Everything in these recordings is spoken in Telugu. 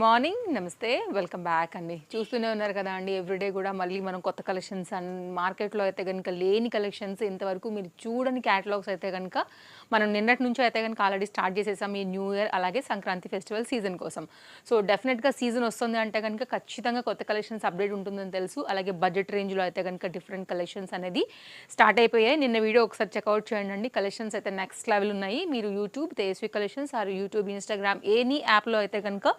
మార్నింగ్ నమస్తే వెల్కమ్ బ్యాక్ అండి. చూస్తూనే ఉన్నారు కదా అండి, ఎవ్రీడే కూడా మళ్ళీ మనం కొత్త కలెక్షన్స్ అండ్ మార్కెట్లో అయితే కనుక లేని కలెక్షన్స్, ఇంతవరకు మీరు చూడని క్యాటలాగ్స్ అయితే కనుక మనం నిన్నటి నుంచి అయితే కనుక ఆల్రెడీ స్టార్ట్ చేసేసాం ఈ న్యూ ఇయర్ అలాగే సంక్రాంతి ఫెస్టివల్ సీజన్ కోసం. సో డెఫినెట్గా సీజన్ వస్తుంది అంటే కనుక ఖచ్చితంగా కొత్త కలెక్షన్స్ అప్డేట్ ఉంటుందని తెలుసు. అలాగే బడ్జెట్ రేంజ్లో అయితే కనుక డిఫరెంట్ కలెక్షన్స్ అనేది స్టార్ట్ అయిపోయాయి. నిన్న వీడియో ఒకసారి చెక్అవుట్ చేయండి. కలెక్షన్స్ అయితే నెక్స్ట్ లెవెల్ ఉన్నాయి. మీరు YouTube Tejaswi collections or YouTube, Instagram any యాప్లో అయితే కనుక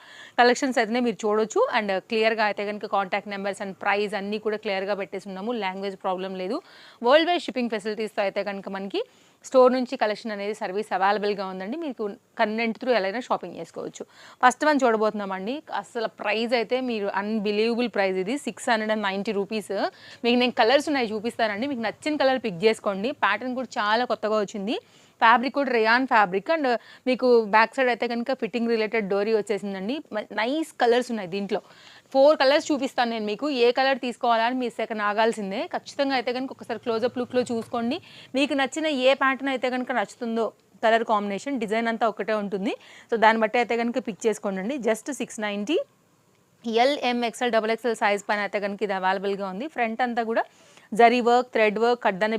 కలెక్షన్స్ అయితే మీరు చూడొచ్చు. అండ్ క్లియర్గా అయితే కనుక కాంటాక్ట్ నెంబర్స్ అండ్ ప్రైస్ అన్నీ కూడా క్లియర్గా పెట్టేసి ఉన్నాము. లాంగ్వేజ్ ప్రాబ్లం లేదు. వరల్డ్ వైడ్ షిప్పింగ్ ఫెసిలిటీస్తో అయితే కనుక మనకి స్టోర్ నుంచి కలెక్షన్ అనేది సర్వీస్ అవైలబుల్గా ఉందండి. మీకు కన్వెంట్ త్రూ ఎలా షాపింగ్ చేసుకోవచ్చు. ఫస్ట్ వన్ చూడబోతున్నామండి. అసలు ప్రైస్ అయితే మీరు అన్బిలీవబుల్ ప్రైస్. ఇది 690 రూపీస్. మీకు నేను కలర్స్ ఉన్నాయి చూపిస్తానండి. మీకు నచ్చిన కలర్ పిక్ చేసుకోండి. ప్యాటర్న్ కూడా చాలా కొత్తగా వచ్చింది. ఫ్యాబ్రిక్ కూడా రేయాన్ ఫ్యాబ్రిక్. అండ్ మీకు బ్యాక్ సైడ్ అయితే కనుక ఫిట్టింగ్ రిలేటెడ్ డోరీ వచ్చేసిందండి. నైస్ కలర్స్ ఉన్నాయి దీంట్లో. 4 కలర్స్ చూపిస్తాను నేను మీకు. ఏ కలర్ తీసుకోవాలని మీ సెకండ్ ఆగాల్సిందే. ఖచ్చితంగా అయితే కనుక ఒకసారి క్లోజప్ లుక్లో చూసుకోండి. మీకు నచ్చిన ఏ ప్యాటర్న్ అయితే కనుక నచ్చుతుందో కలర్ కాంబినేషన్ డిజైన్ అంతా ఒకటే ఉంటుంది. సో దాన్ని బట్టి అయితే కనుక పిక్ చేసుకోండి. జస్ట్ 690. LMXL XXL సైజ్ పైన అయితే కనుక ఇది అవైలబుల్గా ఉంది. ఫ్రంట్ అంతా కూడా జరీ వర్క్, థ్రెడ్ వర్క్, కడ్దానే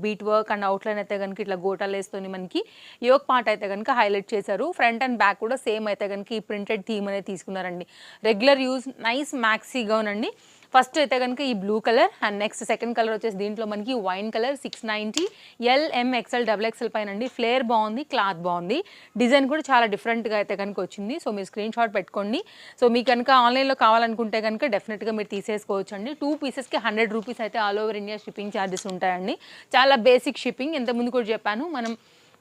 బీట్ వర్క్ అండ్ అవుట్లైన్ అయితే కనుక ఇట్లా గోటాలు వేసుకొని మనకి యోక్ పార్ట్ అయితే కనుక హైలైట్ చేశారు. ఫ్రంట్ అండ్ బ్యాక్ కూడా సేమ్ అయితే కనుక ఈ ప్రింటెడ్ థీమ్ అనేది తీసుకున్నారండి. Regular use nice maxi gown అండి. ఫస్ట్ అయితే కనుక ఈ blue colour and next second colour వచ్చేసి దీంట్లో మనకి వైన్ కలర్. 690. LMXL XXL పైన అండి. ఫ్లేర్ బాగుంది, క్లాత్ బాగుంది, డిజైన్ కూడా చాలా డిఫరెంట్గా అయితే కనుక వచ్చింది. సో మీరు స్క్రీన్ షాట్ పెట్టుకోండి. సో మీకు కనుక ఆన్లైన్లో కావాలనుకుంటే కనుక డెఫినెట్గా మీరు తీసేసుకోవచ్చు అండి. 2 పీసెస్కి 100 రూపీస్ అయితే all over India shipping charges ఉంటాయండి. చాలా బేసిక్ షిప్పింగ్. ఇంతకుముందు కూడా చెప్పాను, మనం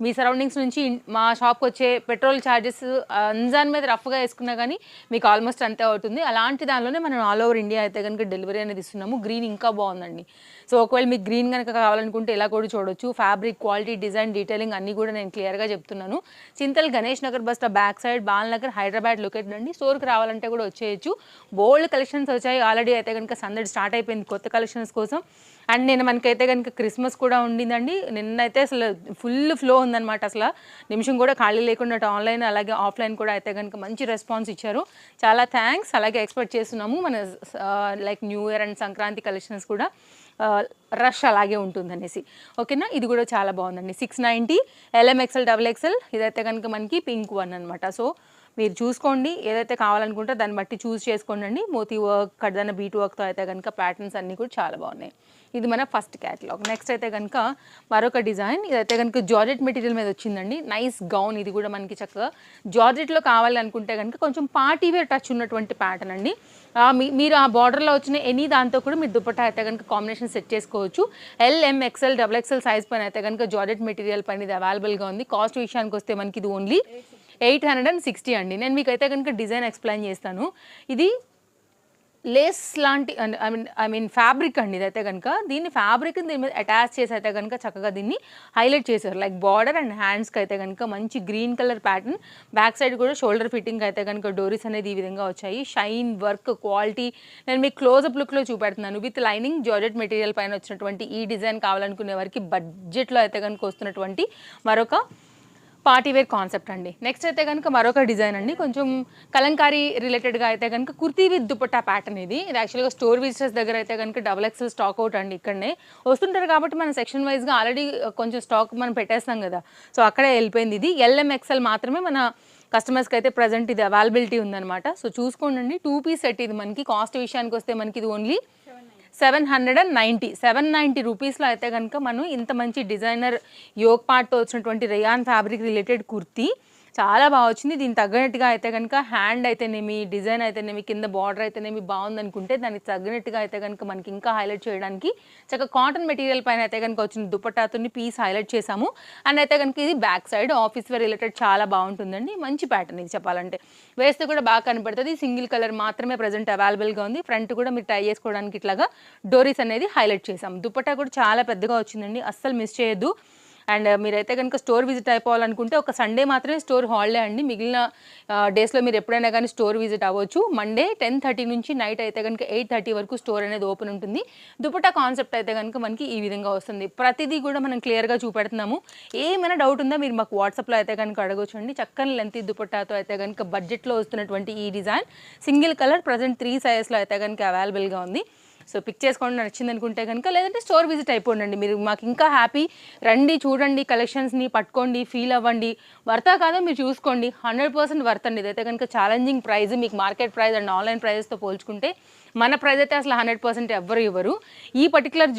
మీ సరౌండింగ్స్ నుంచి మా షాప్కి వచ్చే పెట్రోల్ ఛార్జెస్ అంజాన్ మీద రఫ్గా వేసుకున్నా కానీ మీకు ఆల్మోస్ట్ అంతే అవుతుంది. అలాంటి దానిలోనే మనం ఆల్ ఓవర్ ఇండియా అయితే కనుక డెలివరీ అనేది ఇస్తున్నాము. గ్రీన్ ఇంకా బాగుందండి. సో ఒకవేళ మీకు గ్రీన్ కనుక కావాలనుకుంటే ఇలా కూడా చూడొచ్చు. ఫ్యాబ్రిక్ క్వాలిటీ, డిజైన్, డీటెయిలింగ్ అన్నీ కూడా నేను క్లియర్గా చెప్తున్నాను. Chintal Ganesh Nagar bus stop back side, Balanagar, Hyderabad located అండి. స్టోర్కి రావాలంటే కూడా వచ్చేయచ్చు. బోల్డ్ కలెక్షన్స్ వచ్చాయి ఆల్రెడీ. అయితే కనుక సందడి స్టార్ట్ అయిపోయింది కొత్త కలెక్షన్స్ కోసం. అండ్ నేను మనకైతే కనుక క్రిస్మస్ కూడా ఉండిందండి. నిన్నైతే అసలు ఫుల్ ఫ్లో ఉందన్నమాట. అసలు నిమిషం కూడా ఖాళీ లేకుండా ఆన్లైన్ అలాగే ఆఫ్లైన్ కూడా అయితే కనుక మంచి రెస్పాన్స్ ఇచ్చారు. చాలా థ్యాంక్స్. అలాగే ఎక్స్పెక్ట్ చేస్తున్నాము మన like new year and Sankranti collections కూడా రష్ అలాగే ఉంటుందనేసి. ఓకేనా. ఇది కూడా చాలా బాగుందండి. 690. LMXL XXL. ఇదైతే కనుక మనకి పింక్ వన్ అనమాట. సో మీరు చూసుకోండి, ఏదైతే కావాలనుకుంటే దాన్ని బట్టి చూస్ చేసుకోండి. మోతీ వర్క్, కడ్దాన బీట్ వర్క్తో అయితే కనుక ప్యాటర్న్స్ అన్నీ కూడా చాలా బాగున్నాయి. ఇది మన ఫస్ట్ క్యాటలాగ్. నెక్స్ట్ అయితే కనుక మరొక డిజైన్. ఇదైతే కనుక జార్జెట్ మెటీరియల్ మీద వచ్చిందండి. Nice gown. ఇది కూడా మనకి చక్కగా జార్జెట్లో కావాలి అనుకుంటే కనుక కొంచెం పార్టీ వేర్ టచ్ ఉన్నటువంటి ప్యాటర్న్ అండి. మీరు ఆ బార్డర్లో వచ్చిన ఎనీ దాంతో కూడా మీరు దుపట్టా అయితే కనుక కాంబినేషన్ సెట్ చేసుకోవచ్చు. LMXL XXL సైజ్ పైన అయితే కనుక జార్జెట్ మెటీరియల్ పైన ఇది అవైలబుల్గా ఉంది. కాస్ట్ విషయానికి వస్తే మనకి ఇది ఓన్లీ 860 అండి. నేను మీకు అయితే కనుక డిజైన్ ఎక్స్ప్లెయిన్ చేస్తాను. ఇది లేస్ లాంటి ఐ మీన్ ఫ్యాబ్రిక్ అండి. ఇదైతే కనుక దీన్ని ఫ్యాబ్రిక్ దీని మీద అటాచ్ చేసి అయితే కనుక చక్కగా దీన్ని హైలైట్ చేశారు. లైక్ బార్డర్ అండ్ హ్యాండ్స్కి అయితే కనుక మంచి green colour pattern. Back side కూడా షోల్డర్ ఫిట్టింగ్ అయితే కనుక డోరీస్ అనేది ఈ విధంగా వచ్చాయి. షైన్, వర్క్, క్వాలిటీ నేను మీకు క్లోజప్ లుక్లో చూపెడుతున్నాను. విత్ లైనింగ్ జార్జెట్ మెటీరియల్ పైన వచ్చినటువంటి ఈ డిజైన్ కావాలనుకునే వారికి బడ్జెట్లో అయితే కనుక వస్తున్నటువంటి మరొక పార్టీ వేర్ కాన్సెప్ట్ అండి. నెక్స్ట్ అయితే కనుక మరొక డిజైన్ అండి. కొంచెం కలంకారీ రిలేటెడ్గా అయితే కనుక కుర్తీ విత్ దుపట్టా ప్యాటర్న్. ఇది యాక్చువల్గా స్టోర్ విజిటర్స్ దగ్గర అయితే కనుక XXL స్టాక్ అవుట్ అండి. ఇక్కడనే వస్తుంటారు కాబట్టి మనం సెక్షన్ వైజ్గా ఆల్రెడీ కొంచెం స్టాక్ మనం పెట్టేస్తాం కదా. సో అక్కడే వెళ్ళిపోయింది. ఇది LMXL మాత్రమే మన కస్టమర్స్కి అయితే ప్రజెంట్ ఇది అవైలబిలిటీ ఉందన్నమాట. సో చూసుకోండి. 2 పీస్ సెట్ ఇది మనకి. కాస్ట్ విషయానికి వస్తే మనకి ఇది ఓన్లీ 790 రూపీస్లో అయితే కనుక మనం ఇంత మంచి డిజైనర్ యోక్ పార్ట్తో వచ్చినటువంటి రేయాన్ ఫ్యాబ్రిక్ రిలేటెడ్ కుర్తీ చాలా బాగా వచ్చింది. దీనికి తగ్గట్టుగా అయితే కనుక హ్యాండ్ అయితేనేమి, డిజైన్ అయితేనేమి, కింద బార్డర్ అయితేనేమి బాగుందనుకుంటే దానికి తగ్గట్టుగా అయితే కనుక మనకి ఇంకా హైలైట్ చేయడానికి చక్కగా కాటన్ మెటీరియల్ పైన అయితే కనుక వచ్చిన దుపట్టాతో పీస్ హైలైట్ చేసాము. అండ్ అయితే కనుక ఇది back side office wear related చాలా బాగుంటుందండి. మంచి ప్యాటర్న్ ఇది చెప్పాలంటే. వేస్తే కూడా బాగా కనపడుతుంది. సింగిల్ కలర్ మాత్రమే ప్రజెంట్ అవైలబుల్గా ఉంది. ఫ్రంట్ కూడా మీరు టై చేసుకోవడానికి ఇట్లాగా డోరీస్ అనేది హైలైట్ చేసాం. దుపట్టా కూడా చాలా పెద్దగా వచ్చిందండి. అస్సలు మిస్ చేయొద్దు. అండ్ మీరైతే కనుక స్టోర్ విజిట్ అయిపోవాలనుకుంటే ఒక సండే మాత్రమే స్టోర్ హాలిడే అండి, మిగిలిన డేస్లో మీరు ఎప్పుడైనా కానీ స్టోర్ విజిట్ అవ్వచ్చు. మండే 10:30 నుంచి నైట్ అయితే కనుక 8:30 వరకు స్టోర్ అనేది ఓపెన్ ఉంటుంది. దుపట్టా కాన్సెప్ట్ అయితే కనుక మనకి ఈ విధంగా వస్తుంది. ప్రతిదీ కూడా మనం క్లియర్గా చూపెడుతున్నాము. ఏమైనా డౌట్ ఉందా మీరు మాకు వాట్సాప్లో అయితే కనుక అడగొచ్చు అండి. చక్కని లెంత్ దుపట్టాతో అయితే కనుక బడ్జెట్లో వస్తున్నటువంటి ఈ డిజైన్ సింగిల్ కలర్ ప్రజెంట్ 3 సైజెస్లో అయితే కనుక అవైలబుల్గా ఉంది. సో పిక్ చేసుకోండి నచ్చింది అనుకుంటే కనుక, లేదంటే స్టోర్ విజిట్ అయిపోండి. మీరు మాకు ఇంకా హ్యాపీ, రండి చూడండి కలెక్షన్స్ని, పట్టుకోండి, ఫీల్ అవ్వండి. వర్తా కాదో మీరు చూసుకోండి, 100% వర్త్ అండి. ఇదైతే కనుక ఛాలెంజింగ్ ప్రైస్, మీకు మార్కెట్ ప్రైస్ అండ్ ఆన్లైన్ ప్రైజెస్తో పోల్చుకుంటే మన ప్రైస్ అయితే అసలు 100% ఎవ్వరు ఇవ్వరు. ఈ పర్టికులర్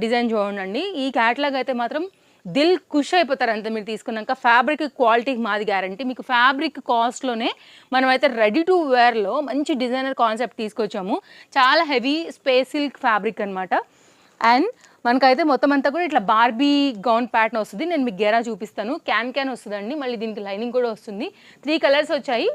డిజైన్ చూడండి, ఈ క్యాటలాగ్ అయితే మాత్రం దిల్ ఖుష్ అయిపోతారు అంతే మీరు తీసుకున్నాక. ఫ్యాబ్రిక్ క్వాలిటీకి మాది గ్యారంటీ. మీకు ఫ్యాబ్రిక్ కాస్ట్లోనే మనమైతే రెడీ టు వేర్లో మంచి డిజైనర్ కాన్సెప్ట్ తీసుకొచ్చాము. చాలా హెవీ స్పేస్ సిల్క్ ఫ్యాబ్రిక్ అనమాట. అండ్ మనకైతే మొత్తం అంతా కూడా ఇట్లా బార్బీ గౌన్ ప్యాటర్న్ వస్తుంది. నేను మీకు గెరా చూపిస్తాను. క్యాన్ వస్తుందండి, మళ్ళీ దీనికి లైనింగ్ కూడా వస్తుంది. 3 కలర్స్ వచ్చాయి,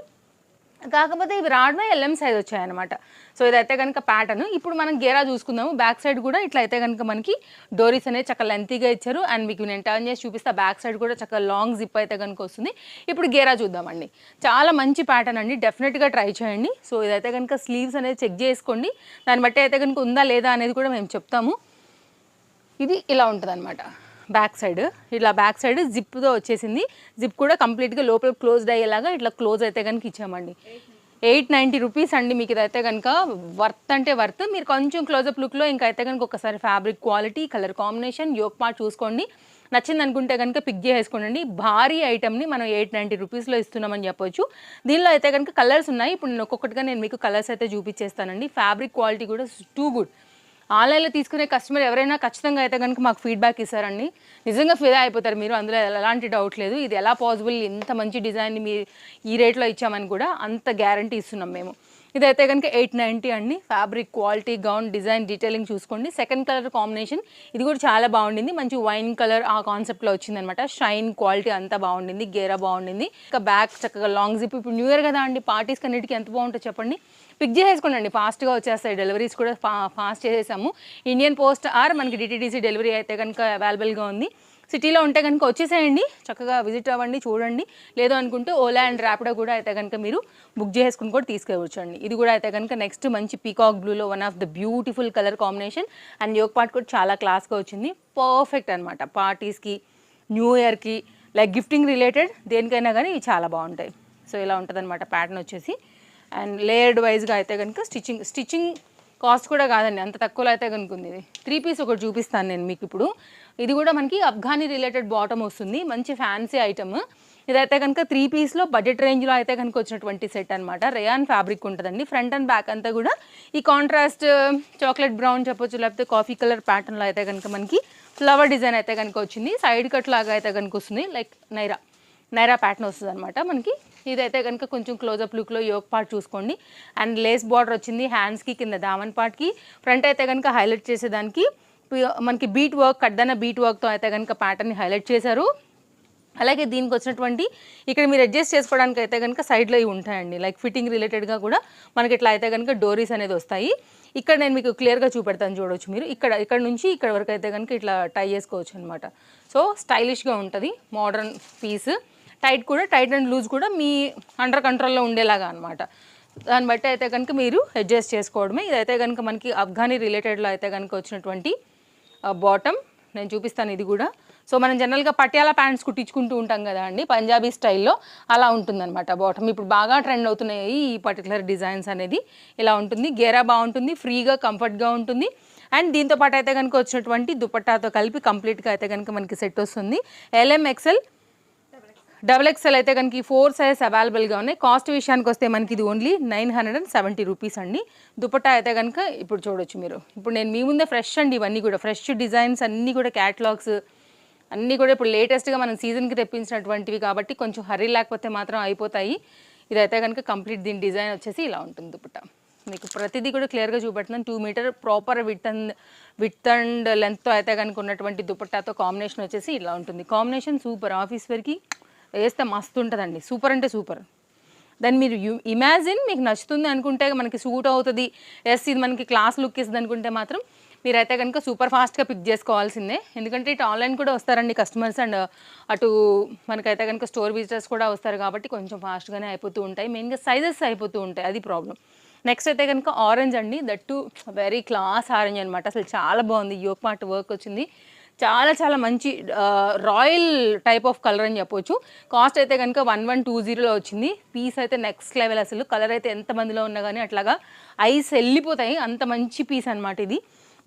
కాకపోతే ఇవి రావడమే LM సైజ్ వచ్చాయన్నమాట. సో ఇదైతే కనుక ప్యాటర్న్. ఇప్పుడు మనం గేరా చూసుకుందాము. బ్యాక్ సైడ్ కూడా ఇట్లా అయితే కనుక మనకి డోరీస్ అనేది చక్కగా లెంతీగా ఇచ్చారు. అండ్ మీకు నేను టర్న్ చేసి చూపిస్తా, బ్యాక్ సైడ్ కూడా చక్కగా లాంగ్ జిప్ అయితే కనుక వస్తుంది. ఇప్పుడు గేరా చూద్దామండి. చాలా మంచి ప్యాటర్న్ అండి, డెఫినెట్గా ట్రై చేయండి. సో ఇదైతే కనుక స్లీవ్స్ అనేది చెక్ చేసుకోండి, దాన్ని బట్టి అయితే కనుక ఉందా లేదా అనేది కూడా మేము చెప్తాము. ఇది ఇలా ఉంటుంది అనమాట. బ్యాక్ సైడ్ ఇట్లా బ్యాక్ సైడ్ జిప్తో వచ్చేసింది. జిప్ కూడా కంప్లీట్గా లోపల క్లోజ్డ్ అయ్యేలాగా ఇట్లా క్లోజ్ అయితే కనుక ఇచ్చామండి. 890 రూపీస్ అండి. మీకు ఇదైతే కనుక వర్త్ అంటే వర్త్. మీరు కొంచెం క్లోజప్ లుక్లో ఇంకా అయితే కనుక ఒకసారి fabric quality, colour combination, yoke part చూసుకోండి. నచ్చింది అనుకుంటే కనుక పిక్ చేసేసుకోండి. భారీ ఐటమ్ని మనం 890 రూపీస్లో ఇస్తున్నామని చెప్పొచ్చు. దీనిలో అయితే కనుక కలర్స్ ఉన్నాయి. ఇప్పుడు నేను ఒక్కొక్కటిగా నేను మీకు కలర్స్ అయితే చూపించేస్తానండి. ఫ్యాబ్రిక్ క్వాలిటీ కూడా టూ గుడ్. ఆన్లైన్లో తీసుకునే కస్టమర్ ఎవరైనా ఖచ్చితంగా అయితే కనుక మాకు ఫీడ్బ్యాక్ ఇస్తారండి. నిజంగా ఫిదా అయిపోతారు మీరు, అందులో ఎలాంటి డౌట్ లేదు. ఇది ఎలా పాసిబుల్, ఇంత మంచి డిజైన్ని మీ ఈ రేట్లో ఇచ్చామని కూడా అంత గ్యారంటీ ఇస్తున్నాం మేము. ఇదైతే కనుక 890 అండి. Fabric quality, gown design, detailing చూసుకోండి. సెకండ్ కలర్ కాంబినేషన్ ఇది కూడా చాలా బాగుండింది. మంచి వైన్ కలర్ ఆ కాన్సెప్ట్లో వచ్చిందనమాట. షైన్ క్వాలిటీ అంతా బాగుండింది, గేరా బాగుండింది. ఇంకా బ్యాక్ చక్కగా లాంగ్ జిప్. ఇప్పుడు న్యూ ఇయర్ కదా అండి, పార్టీస్ కన్నిటికి ఎంత బాగుంటుందో చెప్పండి. పిక్ చేసేసుకోండి, ఫాస్ట్గా వచ్చేస్తాయి. డెలివరీస్ కూడా ఫాస్ట్ చేసేసాము. ఇండియన్ పోస్ట్ ఆర్ మనకి DTDC డెలివరీ అయితే కనుక అవైలబుల్గా ఉంది. సిటీలో ఉంటే కనుక వచ్చేసేయండి, చక్కగా విజిట్ అవ్వండి, చూడండి. లేదు అనుకుంటే ఓలా అండ్ ర్యాపిడో కూడా అయితే కనుక మీరు బుక్ చేసుకుని కూడా తీసుకెళ్ళవచ్చండి. ఇది కూడా అయితే కనుక నెక్స్ట్ మంచి పీకాక్ బ్లూలో one of the beautiful colour combination. And yoke part కూడా చాలా క్లాస్గా వచ్చింది. పర్ఫెక్ట్ అనమాట పార్టీస్కి, న్యూ ఇయర్కి, లైక్ గిఫ్టింగ్ రిలేటెడ్ దేనికైనా కానీ ఇవి చాలా బాగుంటాయి. సో ఇలా ఉంటుంది అనమాట ప్యాటర్న్ వచ్చేసి. అండ్ లేయర్డ్ వైజ్గా అయితే కనుక స్టిచ్చింగ్ కాస్ట్ కూడా కాదండి, అంత తక్కువలో అయితే కనుక ఉంది. ఇది 3 పీస్ ఒకటి చూపిస్తాను నేను మీకు ఇప్పుడు. ఇది కూడా మనకి అఫ్ఘానీ రిలేటెడ్ బాటమ్ వస్తుంది, మంచి ఫ్యాన్సీ ఐటమ్. ఇదైతే కనుక 3 పీస్లో బడ్జెట్ రేంజ్లో అయితే కనుక వచ్చినటువంటి సెట్ అనమాట. రేయాన్ ఫ్యాబ్రిక్ ఉంటుందండి. ఫ్రంట్ అండ్ బ్యాక్ అంతా కూడా ఈ కాంట్రాస్ట్ చాక్లెట్ బ్రౌన్ చెప్పొచ్చు, లేకపోతే కాఫీ కలర్ ప్యాటర్న్లో అయితే కనుక మనకి ఫ్లవర్ డిజైన్ అయితే కనుక వచ్చింది. సైడ్ కట్ లాగా అయితే కనుక వస్తుంది, లైక్ నైరా ప్యాటర్న్ వస్తుంది అనమాట మనకి. ఇదైతే కనుక కొంచెం క్లోజప్ లుక్లో యోక్ పార్ట్ చూసుకోండి. అండ్ లేస్ బార్డర్ వచ్చింది హ్యాండ్స్కి, కింద దామన్ పార్ట్కి. ఫ్రంట్ అయితే కనుక హైలైట్ చేసేదానికి మనకి బీట్ వర్క్, కడ్డన బీట్ వర్క్తో అయితే కనుక ప్యాటర్న్ని హైలైట్ చేశారు. అలాగే దీనికి వచ్చినటువంటి ఇక్కడ మీరు అడ్జస్ట్ చేసుకోవడానికి అయితే కనుక సైడ్లో ఇవి ఉంటాయండి, లైక్ ఫిట్టింగ్ రిలేటెడ్గా కూడా మనకి ఇట్లా అయితే కనుక డోరీస్ అనేది వస్తాయి. ఇక్కడ నేను మీకు క్లియర్గా చూపెడతాను, చూడవచ్చు మీరు. ఇక్కడ నుంచి ఇక్కడ వరకు అయితే కనుక ఇట్లా టై చేసుకోవచ్చు అనమాట. సో స్టైలిష్గా ఉంటుంది, modern piece. Tight and loose కూడా మీ అండర్ కంట్రోల్లో ఉండేలాగా అనమాట. దాన్ని బట్టి అయితే కనుక మీరు అడ్జస్ట్ చేసుకోవడమే. ఇదైతే కనుక మనకి అఫ్ఘానీ రిలేటెడ్లో అయితే కనుక వచ్చినటువంటి బాటమ్ నేను చూపిస్తాను. ఇది కూడా సో మనం జనరల్గా పటియాలా ప్యాంట్స్ కుట్టించుకుంటూ ఉంటాం కదా అండి, పంజాబీ స్టైల్లో అలా ఉంటుందన్నమాట బాటమ్. ఇప్పుడు బాగా ట్రెండ్ అవుతున్నాయి ఈ పర్టికులర్ డిజైన్స్ అనేది. ఇలా ఉంటుంది, గేరా బాగుంటుంది, ఫ్రీగా కంఫర్ట్గా ఉంటుంది. అండ్ దీంతో పాటు అయితే కనుక వచ్చినటువంటి దుపట్టాతో కలిపి కంప్లీట్గా అయితే కనుక మనకి సెట్ వస్తుంది. LM XL XXL అయితే కనుక 4 సైజెస్ అవైలబుల్గా ఉన్నాయి. కాస్ట్ విషయానికి వస్తే మనకి ఇది ఓన్లీ 970 రూపీస్ అండి. దుపట్టా అయితే కనుక ఇప్పుడు చూడొచ్చు మీరు. ఇప్పుడు నేను మీ ముందే ఫ్రెష్ అండి, ఇవన్నీ కూడా ఫ్రెష్ డిజైన్స్, అన్నీ కూడా క్యాటలాగ్స్ అన్నీ కూడా ఇప్పుడు లేటెస్ట్గా మనం సీజన్కి తెప్పించినటువంటివి కాబట్టి కొంచెం హరీ లేకపోతే మాత్రం అయిపోతాయి. ఇదైతే కనుక కంప్లీట్ దీని డిజైన్ వచ్చేసి ఇలా ఉంటుంది. దుపట్టా మీకు ప్రతిదీ కూడా క్లియర్గా చూపెడుతున్నాను. 2 మీటర్ ప్రాపర్ విత్ అండ్ లెంత్తో అయితే కనుక ఉన్నటువంటి దుపట్టాతో కాంబినేషన్ వచ్చేసి ఇలా ఉంటుంది. కాంబినేషన్ సూపర్, ఆఫీస్ వేర్కి వేస్తే మస్తు ఉంటుందండి, సూపర్ అంటే సూపర్. దాన్ని మీరు ఇమాజిన్, మీకు నచ్చుతుంది అనుకుంటే, మనకి సూట్ అవుతుంది, ఎస్ ఇది మనకి క్లాస్ లుక్ ఇస్తుంది అనుకుంటే మాత్రం మీరైతే కనుక సూపర్ ఫాస్ట్గా పిక్ చేసుకోవాల్సిందే. ఎందుకంటే ఇటు ఆన్లైన్ కూడా వస్తారండి కస్టమర్స్, అండ్ అటు మనకైతే కనుక స్టోర్ విజిటర్స్ కూడా వస్తారు కాబట్టి కొంచెం ఫాస్ట్గానే అయిపోతూ ఉంటాయి. మెయిన్గా సైజెస్ అయిపోతూ ఉంటాయి, అది ప్రాబ్లం. నెక్స్ట్ అయితే కనుక ఆరెంజ్ అండి, that to very class orange అనమాట. అసలు చాలా బాగుంది, యోక్ పార్ట్ వర్క్ వచ్చింది, చాలా చాలా మంచి రాయల్ టైప్ ఆఫ్ కలర్ అని చెప్పొచ్చు. కాస్ట్ అయితే కనుక 1120లో వచ్చింది. పీస్ అయితే నెక్స్ట్ లెవెల్, అసలు కలర్ అయితే ఎంతమందిలో ఉన్నా కానీ అట్లాగా ఐస్ వెళ్ళిపోతాయి, అంత మంచి పీస్ అనమాట ఇది.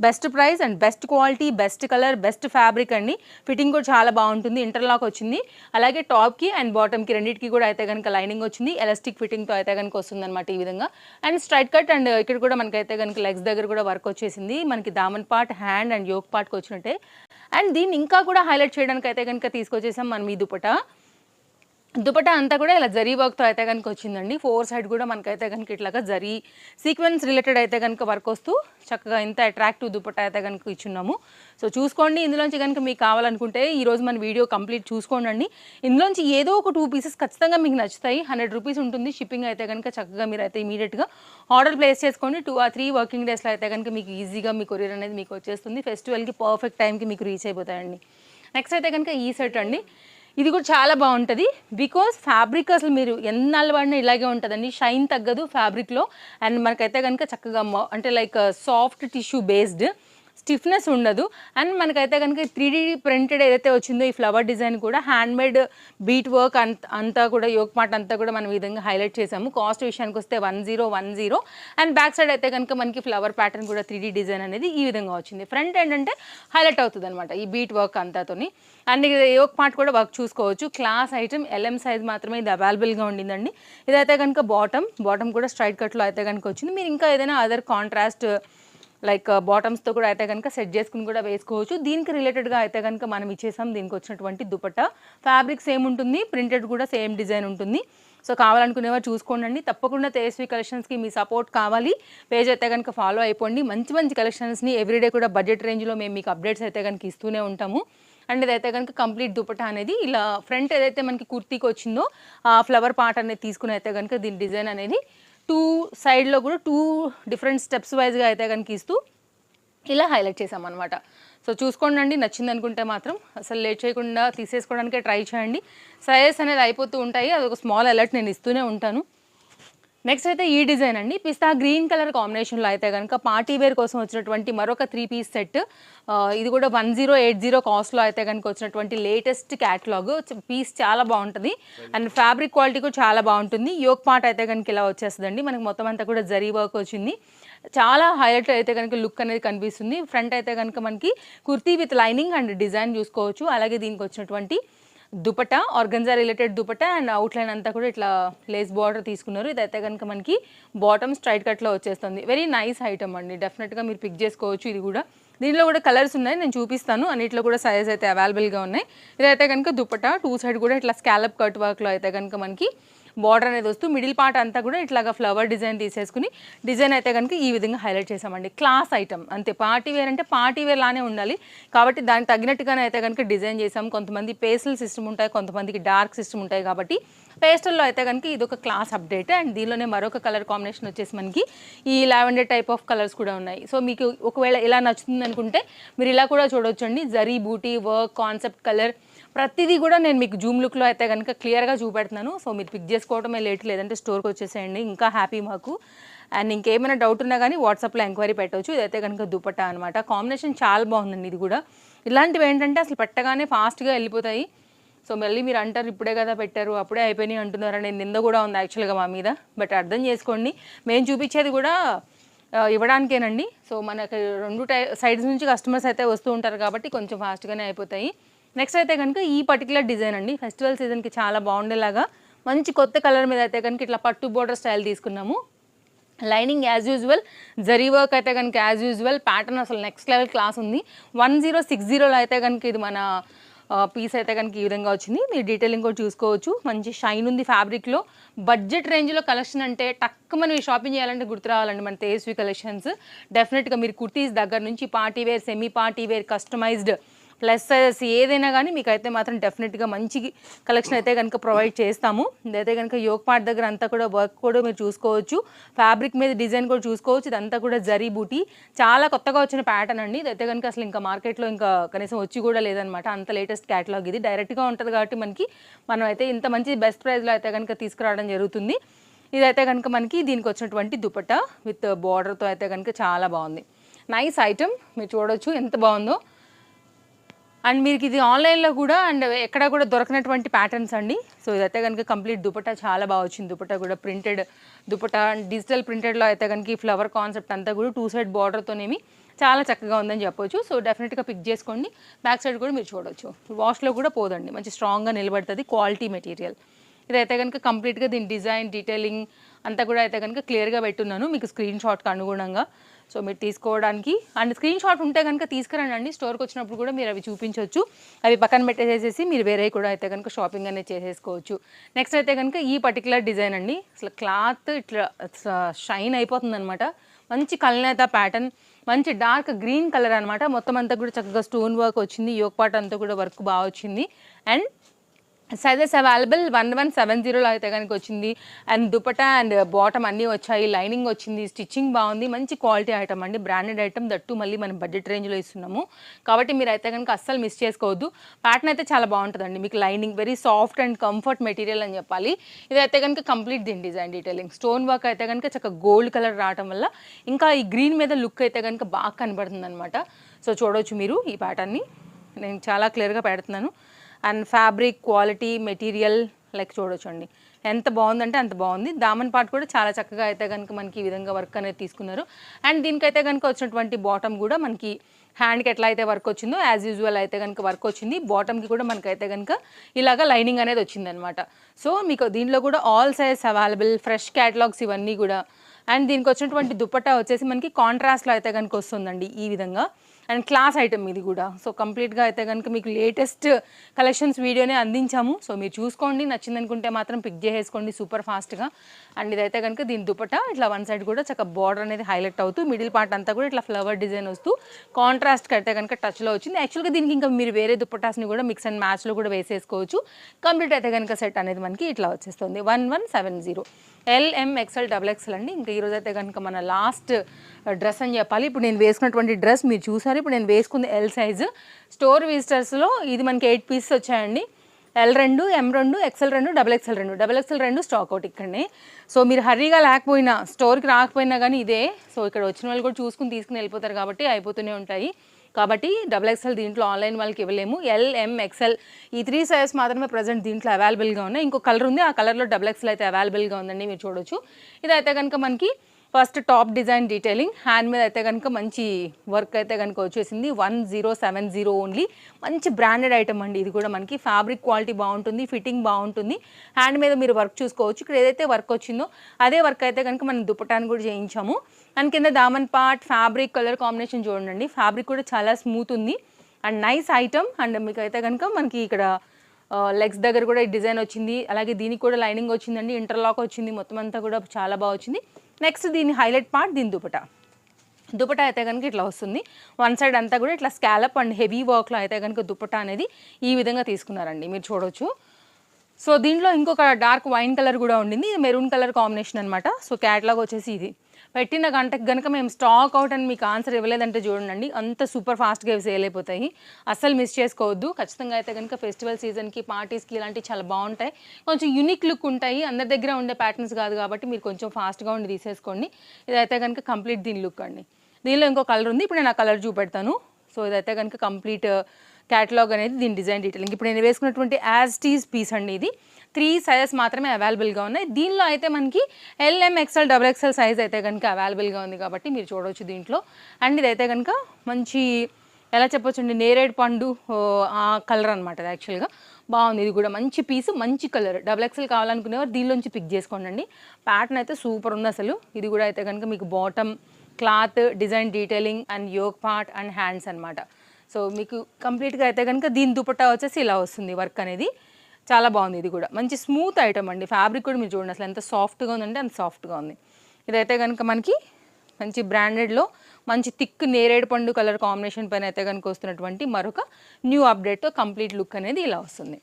Best price and best quality, best colour, best fabric అండి. ఫిట్టింగ్ కూడా చాలా బాగుంటుంది, ఇంటర్లాక్ వచ్చింది. అలాగే టాప్కి అండ్ బాటమ్కి రెండింటికి కూడా అయితే కనుక లైనింగ్ వచ్చింది, ఎలాస్టిక్ ఫిట్టింగ్తో అయితే కనుక వస్తుంది అనమాట ఈ విధంగా. అండ్ స్ట్రైట్ కట్, అండ్ ఇక్కడ కూడా మనకైతే కనుక లెగ్స్ దగ్గర కూడా వర్క్ వచ్చేసింది. మనకి Daman part, hand and yoke పార్ట్కి వచ్చినట్టే. అండ్ దీన్ని ఇంకా కూడా హైలైట్ చేయడానికి అయితే కనుక తీసుకొచ్చేసాం మనం ఈ దుపట్టా అంతా కూడా ఇలా జరీ వర్క్తో అయితే కనుక వచ్చిందండి. 4 సైడ్ కూడా మనకైతే కనుక ఇట్లాగా జరీ సీక్వెన్స్ రిలేటెడ్ అయితే కనుక వర్క్ వస్తూ చక్కగా ఇంత అట్రాక్టివ్ దుపట్టా అయితే కనుక ఇచ్చున్నాము. సో చూసుకోండి, ఇందులోంచి కనుక మీకు కావాలనుకుంటే ఈరోజు మన వీడియో కంప్లీట్ చూసుకోండి. ఇందులోంచి ఏదో ఒక 2 పీసెస్ ఖచ్చితంగా మీకు నచ్చుతాయి. 100 రూపీస్ ఉంటుంది షిప్పింగ్. అయితే కనుక చక్కగా మీరు అయితే ఇమీడియట్గా ఆర్డర్ ప్లేస్ చేసుకోండి. 2 or 3 వర్కింగ్ డేస్లో అయితే కనుక మీకు ఈజీగా మీ కొరియర్ అనేది మీకు వచ్చేస్తుంది. ఫెస్టివల్కి పర్ఫెక్ట్ టైంకి మీకు రీచ్ అయిపోతాయండి. నెక్స్ట్ అయితే కనుక ఈ సెట్ అండి, ఇది కూడా చాలా బాగుంటుంది. బికాజ్ ఫ్యాబ్రిక్ అసలు మీరు ఎన్నాళ్ళు వాడినా ఇలాగే ఉంటుందండి, షైన్ తగ్గదు ఫ్యాబ్రిక్లో. అండ్ మనకైతే కనుక చక్కగా అంటే like soft tissue based, stiffness ఉండదు. అండ్ మనకైతే కనుక 3D ప్రింటెడ్ ఏదైతే వచ్చిందో ఈ ఫ్లవర్ డిజైన్ కూడా హ్యాండ్మేడ్ బీట్ వర్క్ అంతా కూడా యోక్ పార్ట్ అంతా కూడా మనం ఈ విధంగా హైలైట్ చేసాము. కాస్ట్ విషయానికి వస్తే 1010. అండ్ బ్యాక్ సైడ్ అయితే కనుక మనకి ఫ్లవర్ ప్యాటర్న్ కూడా 3D డిజైన్ అనేది ఈ విధంగా వచ్చింది. ఫ్రంట్ ఏంటంటే హైలైట్ అవుతుంది అనమాట ఈ బీట్ వర్క్ అంతాతోని. అండ్ యోక్ పార్ట్ కూడా వర్క్ చూసుకోవచ్చు. క్లాస్ ఐటమ్, LM సైజ్ మాత్రమే ఇది అవైలబుల్గా ఉండిందండి. ఇదైతే కనుక బాటమ్ కూడా స్ట్రైట్ కట్లో అయితే కనుక వచ్చింది. మీరు ఇంకా ఏదైనా అదర్ కాంట్రాస్ట్ లైక్ బాటమ్స్తో కూడా అయితే కనుక సెట్ చేసుకుని కూడా వేసుకోవచ్చు. దీనికి రిలేటెడ్గా అయితే కనుక మనం ఇచ్చేసాం దీనికి వచ్చినటువంటి దుపట్టా. ఫ్యాబ్రిక్ సేమ్ ఉంటుంది, ప్రింటెడ్ కూడా సేమ్ డిజైన్ ఉంటుంది. సో కావాలనుకునేవారు చూసుకోండి. తప్పకుండా తేజస్వి కలెక్షన్స్కి మీ సపోర్ట్ కావాలి. పేజ్ అయితే కనుక ఫాలో అయిపోండి. మంచి మంచి కలెక్షన్స్ని ఎవ్రీడే కూడా బడ్జెట్ రేంజ్లో మేము మీకు అప్డేట్స్ అయితే కనుక ఇస్తూనే ఉంటాము. అండ్ ఇదైతే కనుక కంప్లీట్ దుపట్టా అనేది ఇలా ఫ్రంట్ ఏదైతే మనకి కుర్తీకి వచ్చిందో ఆ ఫ్లవర్ పార్ట్ అనేది తీసుకుని అయితే కనుక దీని డిజైన్ అనేది 2 సైడ్లో కూడా 2 డిఫరెంట్ స్టెప్స్ వైజ్గా అయితే కనుక ఇస్తూ ఇలా హైలైట్ చేసామన్నమాట. సో చూసుకోండి, నచ్చింది అనుకుంటే మాత్రం అసలు లేట్ చేయకుండా తీసేసుకోవడానికే ట్రై చేయండి. సైజెస్ అనేది అయిపోతూ ఉంటాయి, అదొక స్మాల్ అలర్ట్ నేను ఇస్తూనే ఉంటాను. నెక్స్ట్ అయితే ఈ డిజైన్ అండి, పిస్తా గ్రీన్ కలర్ కాంబినేషన్లో అయితే కనుక పార్టీ వేర్ కోసం వచ్చినటువంటి మరొక 3 పీస్ సెట్. ఇది కూడా 1080 కాస్ట్లో అయితే కనుక వచ్చినటువంటి లేటెస్ట్ క్యాటలాగ్. పీస్ చాలా బాగుంటుంది అండ్ ఫ్యాబ్రిక్ క్వాలిటీ కూడా చాలా బాగుంటుంది. యోక్ పార్ట్ అయితే కనుక ఇలా వచ్చేస్తుందండి, మనకి మొత్తం అంతా కూడా జరీ వర్క్ వచ్చింది. చాలా హైలైట్ అయితే కనుక లుక్ అనేది కనిపిస్తుంది. ఫ్రంట్ అయితే కనుక మనకి kurti with lining and design చూసుకోవచ్చు. అలాగే దీనికి వచ్చినటువంటి dupatta organza related dupatta and outline అంతా కూడా ఇట్లా లేస్ బార్డర్ తీసుకున్నారు. ఇదైతే కనుక మనకి బాటమ్ స్ట్రైట్ కట్లో వచ్చేస్తుంది. వెరీ నైస్ ఐటమ్ అండి, డెఫినెట్గా మీరు పిక్ చేసుకోవచ్చు. ఇది కూడా దీనిలో కూడా కలర్స్ ఉన్నాయి, నేను చూపిస్తాను. అన్నిట్లో కూడా సైజ్ అయితే అవైలబుల్గా ఉన్నాయి. ఇదైతే కనుక దుపట్టా 2 సైడ్ కూడా ఇట్లా స్కాలప్ కట్ వర్క్లో అయితే కనుక మనకి బార్డర్ అనేది వస్తూ మిడిల్ పార్ట్ అంతా కూడా ఇట్లాగా ఫ్లవర్ డిజైన్ తీసేసుకుని డిజైన్ అయితే కనుక ఈ విధంగా హైలైట్ చేసామండి. క్లాస్ ఐటమ్ అంతే, పార్టీ వేర్ అంటే పార్టీ వేర్ లానే ఉండాలి కాబట్టి దానికి తగినట్టుగానే అయితే కనుక డిజైన్ చేసాం. కొంతమంది పేస్టల్ సిస్టమ్ ఉంటాయి, కొంతమందికి డార్క్ సిస్టమ్ ఉంటాయి కాబట్టి పేస్టల్లో అయితే కనుక ఇది ఒక క్లాస్ అప్డేట్. అండ్ దీనిలోనే మరొక కలర్ కాంబినేషన్ వచ్చేసి మనకి ఈ లావెండర్ టైప్ ఆఫ్ కలర్స్ కూడా ఉన్నాయి. సో మీకు ఒకవేళ ఇలా నచ్చుతుంది అనుకుంటే మీరు ఇలా కూడా చూడొచ్చండి. జరీ బూటీ వర్క్ కాన్సెప్ట్ కలర్ ప్రతిదీ కూడా నేను మీకు జూమ్ లుక్లో అయితే కనుక క్లియర్గా చూపెడుతున్నాను. సో మీరు పిక్ చేసుకోవడమే లేట్, లేదంటే స్టోర్కి వచ్చేసేయండి, ఇంకా హ్యాపీ మాకు. అండ్ ఇంకేమైనా డౌట్ ఉన్నా కానీ వాట్సాప్లో ఎంక్వైరీ పెట్టవచ్చు. ఇదైతే కనుక దుపట్టా అనమాట. కాంబినేషన్ చాలా బాగుందండి. ఇది కూడా ఇలాంటివి ఏంటంటే అసలు పెట్టగానే ఫాస్ట్గా వెళ్ళిపోతాయి. సో మళ్ళీ మీరు అంటారు ఇప్పుడే కదా పెట్టారు అప్పుడే అయిపోయినాయి అంటున్నారు అనే నింద కూడా ఉంది యాక్చువల్గా మా మీద. బట్ అర్థం చేసుకోండి, మేము చూపించేది కూడా ఇవ్వడానికేనండి. సో మనకి 2 సైడ్స్ నుంచి కస్టమర్స్ అయితే వస్తూ ఉంటారు కాబట్టి కొంచెం ఫాస్ట్గానే అయిపోతాయి. నెక్స్ట్ అయితే కనుక ఈ పర్టికులర్ డిజైన్ అండి, ఫెస్టివల్ సీజన్కి చాలా బాగుండేలాగా మంచి కొత్త కలర్ మీద అయితే కనుక ఇట్లా పట్టు బోర్డర్ స్టైల్ తీసుకున్నాము. Lining as usual, zari work అయితే కనుక యాజ్ యూజువల్, ప్యాటర్న్ అసలు నెక్స్ట్ లెవెల్ క్లాస్ ఉంది. 1060లో అయితే కనుక ఇది మన పీస్ అయితే కనుక ఈ విధంగా వచ్చింది. మీరు డీటెయిలింగ్ కూడా చూసుకోవచ్చు. మంచి షైన్ ఉంది ఫ్యాబ్రిక్లో. బడ్జెట్ రేంజ్లో కలెక్షన్ అంటే టక్ మనం షాపింగ్ చేయాలంటే గుర్తు రావాలండి మన తేజస్వి కలెక్షన్స్. డెఫినెట్గా మీరు కుర్తీస్ దగ్గర నుంచి party wear, semi party wear, customised plus sizes ఏదైనా కానీ మీకైతే మాత్రం డెఫినెట్గా మంచి కలెక్షన్ అయితే కనుక ప్రొవైడ్ చేస్తాము. ఇదైతే కనుక యోక్ పార్ట్ దగ్గర అంతా కూడా వర్క్ కూడా మీరు చూసుకోవచ్చు, ఫ్యాబ్రిక్ మీద డిజైన్ కూడా చూసుకోవచ్చు. ఇదంతా కూడా జరీ బూటీ, చాలా కొత్తగా వచ్చిన ప్యాటర్న్ అండి. ఇదైతే కనుక అసలు ఇంకా మార్కెట్లో ఇంకా కనీసం వచ్చి కూడా లేదనమాట, అంత లేటెస్ట్ క్యాటలాగ్ ఇది. డైరెక్ట్గా ఉంటుంది కాబట్టి మనం అయితే ఇంత మంచి బెస్ట్ ప్రైస్లో అయితే కనుక తీసుకురావడం జరుగుతుంది. ఇదైతే కనుక మనకి దీనికి వచ్చినటువంటి దుపట్టా విత్ బార్డర్తో అయితే కనుక చాలా బాగుంది. నైస్ ఐటమ్, మీరు చూడొచ్చు ఎంత బాగుందో. అండ్ మీకు ఇది ఆన్లైన్లో కూడా అండ్ ఎక్కడ కూడా దొరకనటువంటి ప్యాటర్న్స్ అండి. సో ఇదైతే కనుక కంప్లీట్ దుపట్టా చాలా బాగా వచ్చింది. దుపట్టా కూడా ప్రింటెడ్ దుపట్టా, డిజిటల్ ప్రింటెడ్లో అయితే కనుక ఈ ఫ్లవర్ కాన్సెప్ట్ అంతా కూడా 2 సైడ్ బార్డర్తోనేమి చాలా చక్కగా ఉందని చెప్పొచ్చు. సో డెఫినెట్గా పిక్ చేసుకోండి. బ్యాక్ సైడ్ కూడా మీరు చూడొచ్చు, వాష్లో కూడా పోదండి, మంచి స్ట్రాంగ్గా నిలబడుతుంది, క్వాలిటీ మెటీరియల్. ఇదైతే కనుక కంప్లీట్గా దీని డిజైన్ డీటెయిలింగ్ అంతా కూడా అయితే కనుక క్లియర్గా పెట్టున్నాను మీకు స్క్రీన్ షాట్కి అనుగుణంగా. సో మీరు తీసుకోవడానికి అండ్ స్క్రీన్ షాట్ ఉంటే కనుక తీసుకురండి, స్టోర్కి వచ్చినప్పుడు కూడా మీరు అవి చూపించవచ్చు. అవి పక్కన పెట్టేసేసి మీరు వేరే కూడా అయితే కనుక షాపింగ్ అనేది చేసేసుకోవచ్చు. నెక్స్ట్ అయితే కనుక ఈ పర్టికులర్ డిజైన్ అండి, అసలు క్లాత్ ఇట్లా షైన్ అయిపోతుంది అనమాట. మంచి కల్నేత ప్యాటర్న్, మంచి డార్క్ గ్రీన్ కలర్ అనమాట. మొత్తం అంతా కూడా చక్కగా స్టోన్ వర్క్ వచ్చింది, యోక్ పార్ట్ అంతా కూడా వర్క్ బాగా వచ్చింది. అండ్ సైజెస్ అవైలబుల్ 1170లో అయితే కనుక వచ్చింది. అండ్ దుపట్టా అండ్ బాటమ్ అన్నీ వచ్చాయి, లైనింగ్ వచ్చింది, స్టిచ్చింగ్ బాగుంది, మంచి క్వాలిటీ ఐటమ్ అండి, బ్రాండెడ్ ఐటమ్, దట్టు మళ్ళీ మనం బడ్జెట్ రేంజ్లో ఇస్తున్నాము కాబట్టి మీరు అయితే కనుక అస్సలు మిస్ చేసుకోవద్దు. ప్యాటర్న్ అయితే చాలా బాగుంటుందండి, మీకు lining very soft and comfort material అని చెప్పాలి. ఇదైతే కనుక కంప్లీట్ దీని డిజైన్ డీటెయిలింగ్ స్టోన్ వర్క్ అయితే కనుక చక్కగా గోల్డ్ కలర్ రావడం వల్ల ఇంకా ఈ గ్రీన్ మీద లుక్ అయితే కనుక బాగా కనబడుతుంది అనమాట. సో చూడవచ్చు మీరు ఈ ప్యాటర్న్ని, నేను చాలా క్లియర్గా పెడుతున్నాను. And fabric quality material like చూడొచ్చండి ఎంత బాగుందంటే అంత బాగుంది. దామన్ పార్ట్ కూడా చాలా చక్కగా అయితే కనుక మనకి ఈ విధంగా వర్క్ అనేది తీసుకున్నారు. అండ్ దీనికైతే కనుక వచ్చినటువంటి బాటమ్ కూడా మనకి హ్యాండ్కి ఎట్లా అయితే వర్క్ వచ్చిందో యాజ్ యూజువల్ అయితే కనుక వర్క్ వచ్చింది. బాటమ్కి కూడా మనకైతే కనుక ఇలాగ లైనింగ్ అనేది వచ్చిందనమాట. సో మీకు దీంట్లో కూడా all size available, fresh catalogues ఇవన్నీ కూడా. అండ్ దీనికి వచ్చినటువంటి దుపట్టా వచ్చేసి మనకి కాంట్రాస్ట్లో అయితే కనుక వస్తుందండి ఈ విధంగా. అండ్ క్లాస్ ఐటమ్ ఇది కూడా. సో కంప్లీట్గా అయితే కనుక మీకు లేటెస్ట్ కలెక్షన్స్ వీడియోనే అందించాము. సో మీరు చూసుకోండి, నచ్చింది అనుకుంటే మాత్రం పిక్ చేసేసుకోండి సూపర్ ఫాస్ట్గా. అండ్ ఇదైతే కనుక దీని దుపట్టా ఇట్లా వన్ సైడ్ కూడా చక్కగా బార్డర్ అనేది హైలైట్ అవుతూ మిడిల్ పార్ట్ అంతా కూడా ఇట్లా ఫ్లవర్ డిజైన్ వస్తూ కాంట్రాస్ట్కి అయితే కనుక టచ్లో వచ్చింది. యాక్చువల్గా దీనికి ఇంకా మీరు వేరే దుపట్టాస్ని కూడా మిక్స్ అండ్ మ్యాచ్లో కూడా వేసేసుకోవచ్చు. కంప్లీట్ అయితే కనుక సెట్ అనేది మనకి ఇట్లా వచ్చేస్తుంది 1170. LMXL XXL అండి. ఇంకా ఈరోజు అయితే కనుక మన లాస్ట్ డ్రెస్ అని చెప్పాలి. ఇప్పుడు నేను వేసుకున్నటువంటి డ్రెస్ మీరు చూసారు, ఇప్పుడు నేను వేసుకుంది L సైజు. స్టోర్ విజిటర్స్లో ఇది మనకి 8 పీసెస్ వచ్చాయండి. L2, M2, XL2, XXL2 stock out ఇక్కడనే. సో మీరు హర్రీగా లేకపోయినా స్టోర్కి రాకపోయినా కానీ ఇదే. సో ఇక్కడ వచ్చిన వాళ్ళు కూడా చూసుకుని తీసుకుని వెళ్ళిపోతారు కాబట్టి అయిపోతూనే ఉంటాయి. కాబట్టి XXL దీంట్లో ఆన్లైన్ వాళ్ళకి ఇవ్వలేము. LMXL ఈ 3 సైజెస్ మాత్రమే ప్రజెంట్ దీంట్లో అవైలబుల్గా ఉన్నాయి. ఇంకో కలర్ ఉంది, ఆ కలర్లో XXL అయితే అవైలబుల్గా ఉందండి, మీరు చూడొచ్చు. ఇదైతే కనుక మనకి first top design detailing, hand మీద అయితే కనుక మంచి వర్క్ అయితే కనుక వచ్చేసింది. 1070 ఓన్లీ. మంచి బ్రాండెడ్ ఐటమ్ అండి ఇది కూడా. మనకి ఫ్యాబ్రిక్ క్వాలిటీ బాగుంటుంది, ఫిట్టింగ్ బాగుంటుంది. హ్యాండ్ మీద మీరు వర్క్ చూసుకోవచ్చు. ఇక్కడ ఏదైతే వర్క్ వచ్చిందో అదే వర్క్ అయితే కనుక మనం దుపట్టాన్ని కూడా చేయించాము. అండ్ కింద Daman part fabric colour combination చూడండి, ఫ్యాబ్రిక్ కూడా చాలా స్మూత్ ఉంది అండ్ నైస్ ఐటమ్. అండ్ మీకు అయితే కనుక మనకి ఇక్కడ లెగ్స్ దగ్గర కూడా ఈ డిజైన్ వచ్చింది, అలాగే దీనికి కూడా లైనింగ్ వచ్చిందండి, ఇంటర్లాక్ వచ్చింది, మొత్తం అంతా కూడా చాలా బాగా వచ్చింది. నెక్స్ట్ దీని హైలైట్ పార్ట్ దీని దుపట్టా అయితే కనుక ఇట్లా వస్తుంది. వన్ సైడ్ అంతా కూడా ఇట్లా స్కాలప్ అండ్ హెవీ వర్క్లో అయితే కనుక దుపట్టా అనేది ఈ విధంగా తీసుకున్నారండి, మీరు చూడవచ్చు. సో దీంట్లో ఇంకొక డార్క్ వైన్ కలర్ కూడా ఉండింది, ఇది మెరూన్ కలర్ కాంబినేషన్ అనమాట. సో క్యాటలాగ్ వచ్చేసి ఇది. పెట్టిన గంటకి కనుక మేము స్టాక్ అవుట్ అని మీకు ఆన్సర్ ఇవ్వలేదంటే చూడండి, అంత సూపర్ ఫాస్ట్గా సేల్ అయిపోతాయి. అస్సలు మిస్ చేసుకోవద్దు. ఖచ్చితంగా అయితే కనుక ఫెస్టివల్ సీజన్కి, పార్టీస్కి ఇలాంటివి చాలా బాగుంటాయి, కొంచెం యూనిక్ లుక్ ఉంటాయి. అందరి దగ్గర ఉండే ప్యాటర్న్స్ కాదు కాబట్టి మీరు కొంచెం ఫాస్ట్గా ఉండి తీసేసుకోండి. ఇదైతే కనుక కంప్లీట్ దీని లుక్ అండి. దీనిలో ఇంకో కలర్ ఉంది, ఇప్పుడు నేను ఆ కలర్ చూపెడతాను. సో ఇదైతే కనుక కంప్లీట్ క్యాటలాగ్ అనేది దీని డిజైన్ డీటెయిలింగ్. ఇప్పుడు నేను వేసుకున్నటువంటి యాజ్ టీజ్ పీస్ అండి ఇది. 3 సైజెస్ మాత్రమే అవైలబుల్గా ఉన్నాయి. దీనిలో అయితే మనకి LMXL XXL సైజ్ అయితే కనుక అవైలబుల్గా ఉంది కాబట్టి మీరు చూడవచ్చు దీంట్లో. అండ్ ఇదైతే కనుక మంచి ఎలా చెప్పొచ్చండి, నేరేడు పండు ఆ కలర్ అనమాట. అది యాక్చువల్గా బాగుంది. ఇది కూడా మంచి పీస్, మంచి కలర్. XXL కావాలనుకునేవారు దీనిలోంచి పిక్ చేసుకోండి. ప్యాటర్న్ అయితే సూపర్ ఉంది అసలు. ఇది కూడా అయితే కనుక మీకు bottom cloth design detailing and yoke part and hands అనమాట. సో మీకు కంప్లీట్గా అయితే కనుక దీని దుపట్టా వచ్చేసి ఇలా వస్తుంది వర్క్ అనేది. చాలా బాగుంది. ఇది కూడా మంచి స్మూత్ ఐటమ్ అండి. ఫ్యాబ్రిక్ కూడా మీరు చూడండి అసలు ఎంత సాఫ్ట్గా ఉందంటే అంత సాఫ్ట్గా ఉంది. ఇదైతే కనుక మనకి మంచి బ్రాండెడ్లో మంచి థిక్ నేరేడు పండు కలర్ కాంబినేషన్ పైన అయితే కనుక వస్తున్నటువంటి మరొక న్యూ అప్డేట్తో కంప్లీట్ లుక్ అనేది ఇలా వస్తుంది.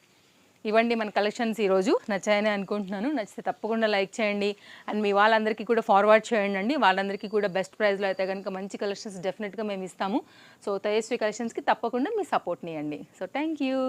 ఇవ్వండి మన కలెక్షన్స్ ఈరోజు నచ్చాయని అనుకుంటున్నాను. నచ్చితే తప్పకుండా లైక్ చేయండి అండ్ మీ వాళ్ళందరికీ కూడా ఫార్వర్డ్ చేయండి అండి. వాళ్ళందరికీ కూడా బెస్ట్ ప్రైస్లో అయితే కనుక మంచి కలెక్షన్స్ డెఫినెట్గా మేము ఇస్తాము. సో తేజస్వి కలెక్షన్స్కి తప్పకుండా మీ సపోర్ట్ని ఇవ్వండి. So thank you.